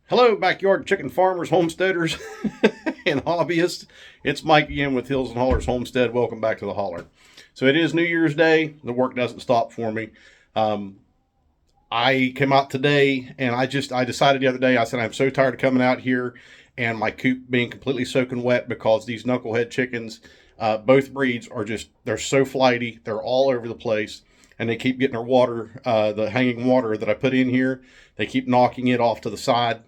Hello, backyard chicken farmers, homesteaders, and hobbyists. It's Mike again with Hills and Hollers Homestead. Welcome back to the holler. So it is New Year's Day. The work doesn't stop for me. I came out today and I decided the other day, I said, I'm so tired of coming out here and my coop being completely soaking wet because these knucklehead chickens, both breeds they're so flighty. They're all over the place and they keep getting their water, the hanging water that I put in here. They keep knocking it off to the side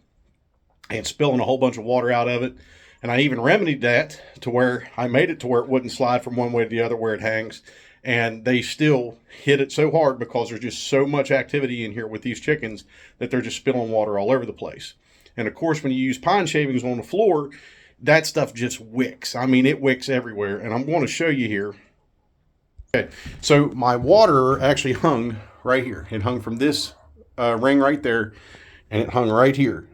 and spilling a whole bunch of water out of it. And I even remedied that to where I made it to where it wouldn't slide from one way to the other where it hangs. And they still hit it so hard because there's just so much activity in here with these chickens that they're just spilling water all over the place. And of course, when you use pine shavings on the floor, that stuff just wicks. I mean, it wicks everywhere. And I'm going to show you here. Okay, so my water actually hung right here. It hung from this ring right there, and it hung right here.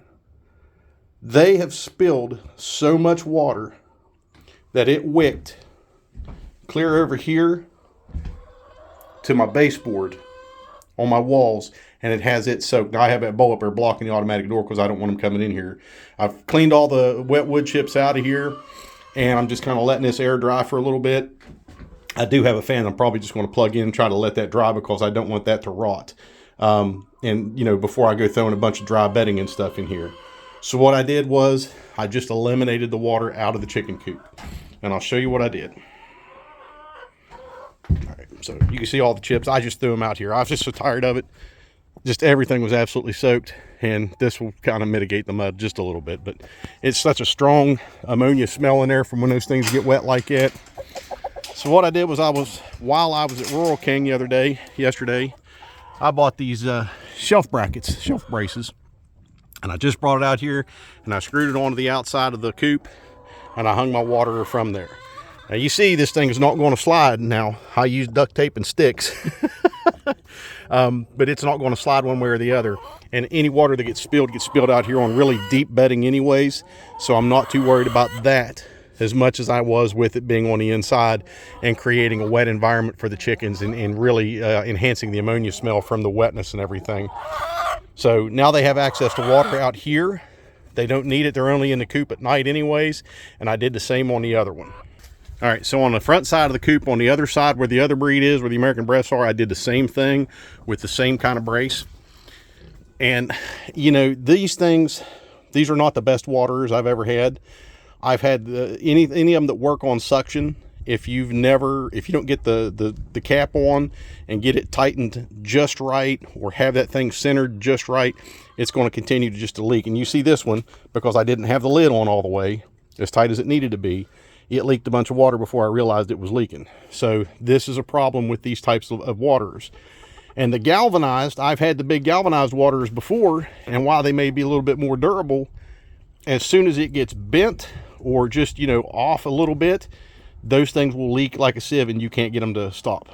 They have spilled so much water that it wicked clear over here to my baseboard on my walls, and it has it soaked. Now I have that bowl up there blocking the automatic door because I don't want them coming in here. I've cleaned all the wet wood chips out of here, and I'm just kind of letting this air dry for a little bit. I do have a fan I'm probably just going to plug in and try to let that dry because I don't want that to rot. And, you know, before I go throwing a bunch of dry bedding and stuff in here. So what I did was I just eliminated the water out of the chicken coop. And I'll show you what I did. All right, so you can see all the chips. I just threw them out here. I was just so tired of it. Just everything was absolutely soaked. And this will kind of mitigate the mud just a little bit. But it's such a strong ammonia smell in there from when those things get wet like that. So what I did was while I was at Rural King yesterday, I bought these shelf braces. And I just brought it out here and I screwed it onto the outside of the coop and I hung my water from there. Now you see this thing is not going to slide. Now I use duct tape and sticks, but it's not going to slide one way or the other. And any water that gets spilled out here on really deep bedding anyways. So I'm not too worried about that as much as I was with it being on the inside and creating a wet environment for the chickens and really enhancing the ammonia smell from the wetness and everything. So now they have access to water out here. They don't need it. They're only in the coop at night anyways. And I did the same on the other one. All right, so on the front side of the coop, on the other side where the other breed is, where the American breasts are, I did the same thing with the same kind of brace. And, you know, these are not the best waterers I've ever had. I've had any of them that work on suction. If you don't get the cap on and get it tightened just right or have that thing centered just right, it's going to continue to leak. And you see this one, because I didn't have the lid on all the way as tight as it needed to be, it leaked a bunch of water before I realized it was leaking. So this is a problem with these types of waterers. And the galvanized, I've had the big galvanized waterers before, and while they may be a little bit more durable, as soon as it gets bent or just, you know, off a little bit, those things will leak like a sieve and you can't get them to stop.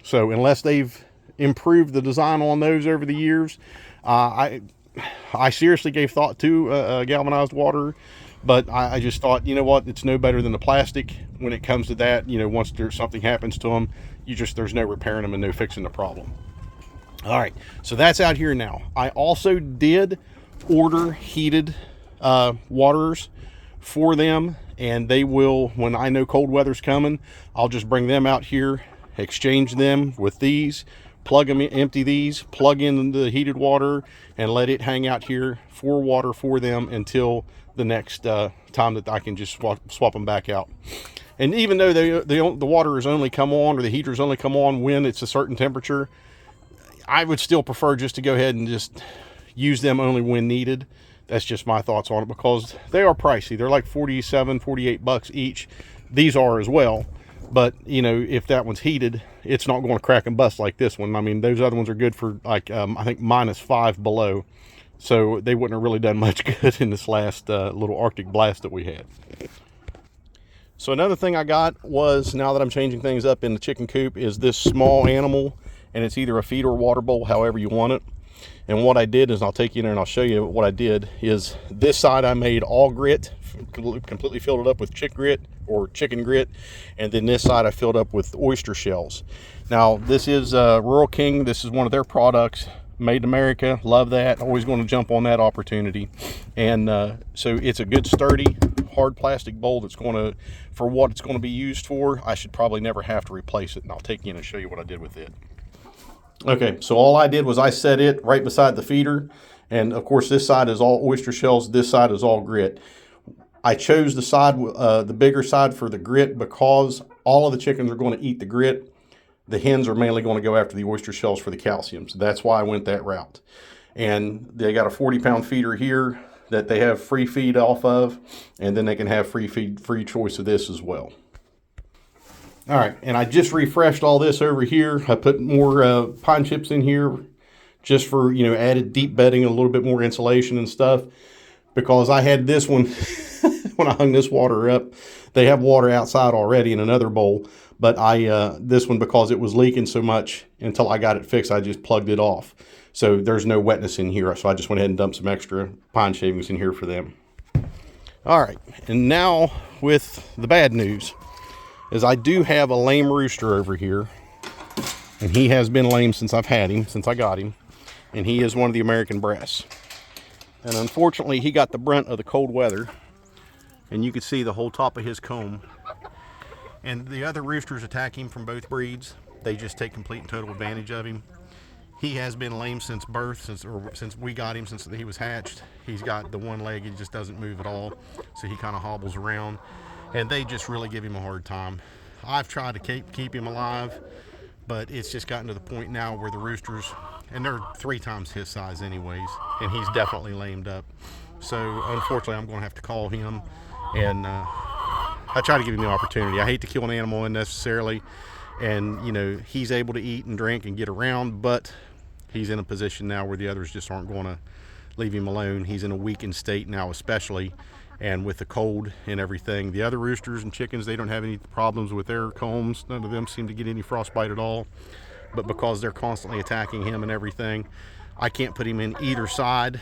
So unless they've improved the design on those over the years, I seriously gave thought to a galvanized water, but I just thought, you know what, it's no better than the plastic when it comes to that. You know, once something happens to them, there's no repairing them and no fixing the problem. All right, so that's out here now. I also did order heated waterers for them, and they will, when I know cold weather's coming, I'll just bring them out here, exchange them with these, plug them in, empty these, plug in the heated water, and let it hang out here for water for them until the next time that I can just swap them back out. And even though the water is only come on, or the heaters only come on when it's a certain temperature, I would still prefer just to go ahead and just use them only when needed. That's just my thoughts on it, because they are pricey. They're like $47-48 each. These are as well. But, you know, if that one's heated, it's not going to crack and bust like this one. I mean, those other ones are good for like, I think -5 below. So they wouldn't have really done much good in this last little Arctic blast that we had. So another thing I got was, now that I'm changing things up in the chicken coop, is this small animal. And it's either a feed or water bowl, however you want it. And what I did is, I'll take you in there and I'll show you what I did, is this side I made all grit, completely filled it up with chick grit or chicken grit. And then this side I filled up with oyster shells. Now this is Rural King. This is one of their products. Made in America, love that. Always going to jump on that opportunity. And so it's a good sturdy hard plastic bowl that's going to, for what it's going to be used for, I should probably never have to replace it. And I'll take you in and show you what I did with it. Okay, so all I did was I set it right beside the feeder, and of course this side is all oyster shells, this side is all grit. I chose the side, the bigger side for the grit, because all of the chickens are going to eat the grit. The hens are mainly going to go after the oyster shells for the calcium. So that's why I went that route. And they got a 40-pound feeder here that they have free feed off of, and then they can have free feed, free choice of this as well. All right, and I just refreshed all this over here. I put more pine chips in here just for, you know, added deep bedding and a little bit more insulation and stuff, because I had this one when I hung this water up. They have water outside already in another bowl, but this one, because it was leaking so much until I got it fixed, I just plugged it off. So there's no wetness in here. So I just went ahead and dumped some extra pine shavings in here for them. All right, and now with the bad news is I do have a lame rooster over here, and he has been lame since I've had him, since I got him, and he is one of the American Brass. And unfortunately, he got the brunt of the cold weather, and you can see the whole top of his comb. And the other roosters attack him from both breeds. They just take complete and total advantage of him. He has been lame since birth, since we got him, since he was hatched. He's got the one leg, he just doesn't move at all, so he kind of hobbles around, and they just really give him a hard time. I've tried to keep him alive, but it's just gotten to the point now where the roosters, and they're 3 times his size anyways, and he's definitely lamed up. So unfortunately, I'm going to have to call him, and I try to give him the opportunity. I hate to kill an animal unnecessarily, and you know, he's able to eat and drink and get around, but he's in a position now where the others just aren't going to leave him alone. He's in a weakened state now, especially, and with the cold and everything. The other roosters and chickens, they don't have any problems with their combs. None of them seem to get any frostbite at all, but because they're constantly attacking him and everything, I can't put him in either side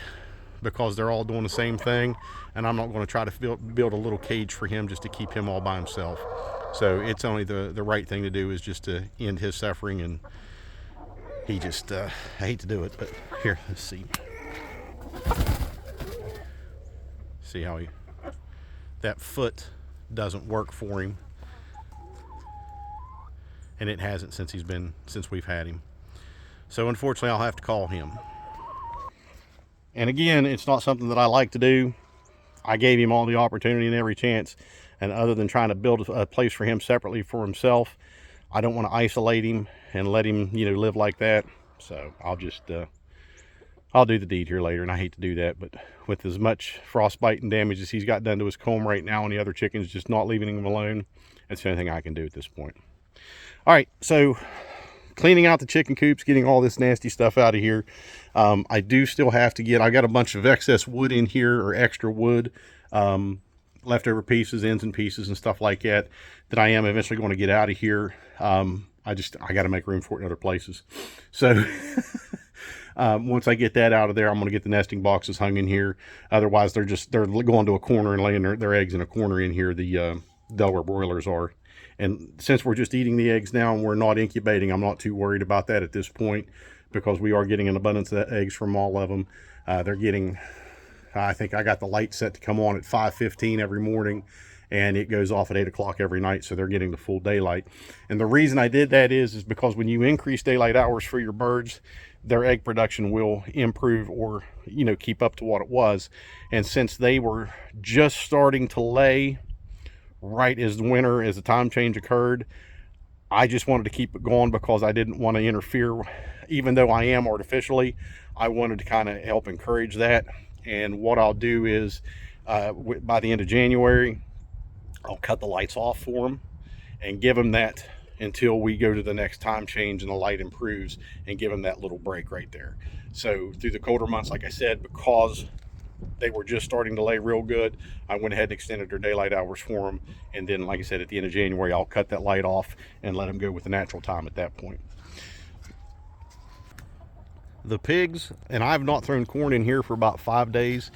because they're all doing the same thing, and I'm not going to try to build a little cage for him just to keep him all by himself. So it's only the right thing to do is just to end his suffering, and he just, I hate to do it, but here, let's see. See how that foot doesn't work for him, and it hasn't since we've had him. So unfortunately, I'll have to call him. And again, it's not something that I like to do. I gave him all the opportunity and every chance, and other than trying to build a place for him separately for himself, I don't want to isolate him and let him, you know, live like that. So I'll just I'll do the deed here later, and I hate to do that, but with as much frostbite and damage as he's got done to his comb right now, and the other chickens just not leaving him alone, that's the only thing I can do at this point. All right, so cleaning out the chicken coops, getting all this nasty stuff out of here. I do still have to I got a bunch of excess wood in here, or extra wood, leftover pieces, ends and pieces and stuff like that I am eventually going to get out of here. I got to make room for it in other places. So once I get that out of there, I'm going to get the nesting boxes hung in here. Otherwise, they're going to a corner and laying their eggs in a corner in here. The Delaware broilers are. And since we're just eating the eggs now and we're not incubating, I'm not too worried about that at this point, because we are getting an abundance of eggs from all of them. They're getting, I think I got the light set to come on at 5:15 every morning, and it goes off at 8 o'clock every night, so they're getting the full daylight. And the reason I did that is because when you increase daylight hours for your birds, their egg production will improve, or, you know, keep up to what it was. And since they were just starting to lay right as the time change occurred, I just wanted to keep it going because I didn't want to interfere. Even though I am artificially, I wanted to kind of help encourage that. And what I'll do is by the end of January, I'll cut the lights off for them and give them that until we go to the next time change and the light improves, and give them that little break right there. So through the colder months, like I said, because they were just starting to lay real good, I went ahead and extended their daylight hours for them. And then, like I said, at the end of January, I'll cut that light off and let them go with the natural time at that point. The pigs, and I've not thrown corn in here for about 5 days.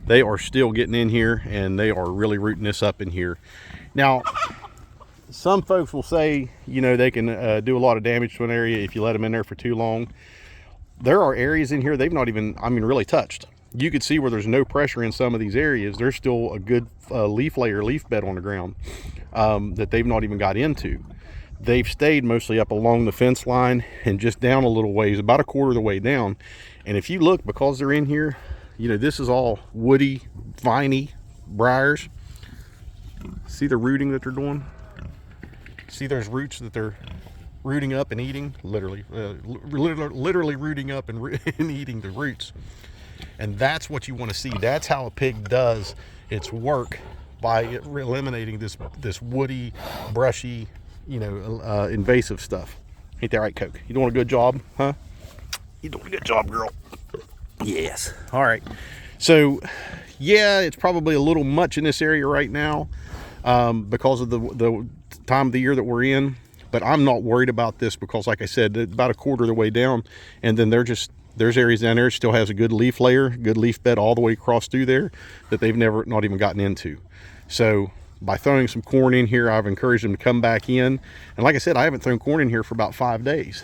They are still getting in here, and they are really rooting this up in here. Now, some folks will say, you know, they can do a lot of damage to an area if you let them in there for too long. there are areas in here they've not even, I mean, really touched. You could see where there's no pressure in some of these areas. There's still a good leaf layer, leaf bed on the ground that they've not even got into. They've stayed mostly up along the fence line and just down a little ways, about a quarter of the way down. And if you look, because they're in here, you know, this is all woody, viney briars. See the rooting that they're doing? See those roots that they're rooting up and eating? Literally rooting up and, and eating the roots. And that's what you want to see. That's how a pig does its work, by eliminating this woody, brushy, you know, invasive stuff. Ain't that right, Coke? You doing a good job, huh? You doing a good job, girl. Yes. All right. So, yeah, it's probably a little much in this area right now because of the time of the year that we're in. But I'm not worried about this because, like I said, about a quarter of the way down, and then there's areas down there that still has a good leaf layer, good leaf bed all the way across through there that they've not even gotten into. So by throwing some corn in here, I've encouraged them to come back in. And like I said, I haven't thrown corn in here for about 5 days.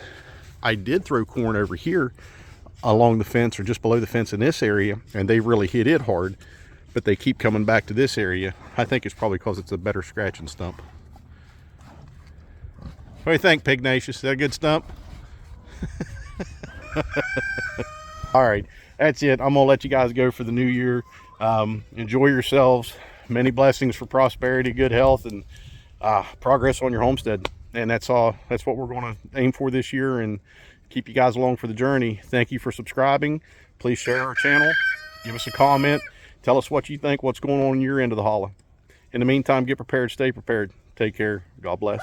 I did throw corn over here along the fence or just below the fence in this area, and they really hit it hard, but they keep coming back to this area. I think it's probably because it's a better scratching stump. What do you think, Pignacious? Is that a good stump? All right, that's it. I'm gonna let you guys go for the new year. Enjoy yourselves. Many blessings for prosperity, good health, and progress on your homestead. And that's all. That's what we're going to aim for this year, and keep you guys along for the journey. Thank you for subscribing. Please share our channel. Give us a comment. Tell us what you think, what's going on in your end of the holler. In the meantime, get prepared, stay prepared. Take care. God bless.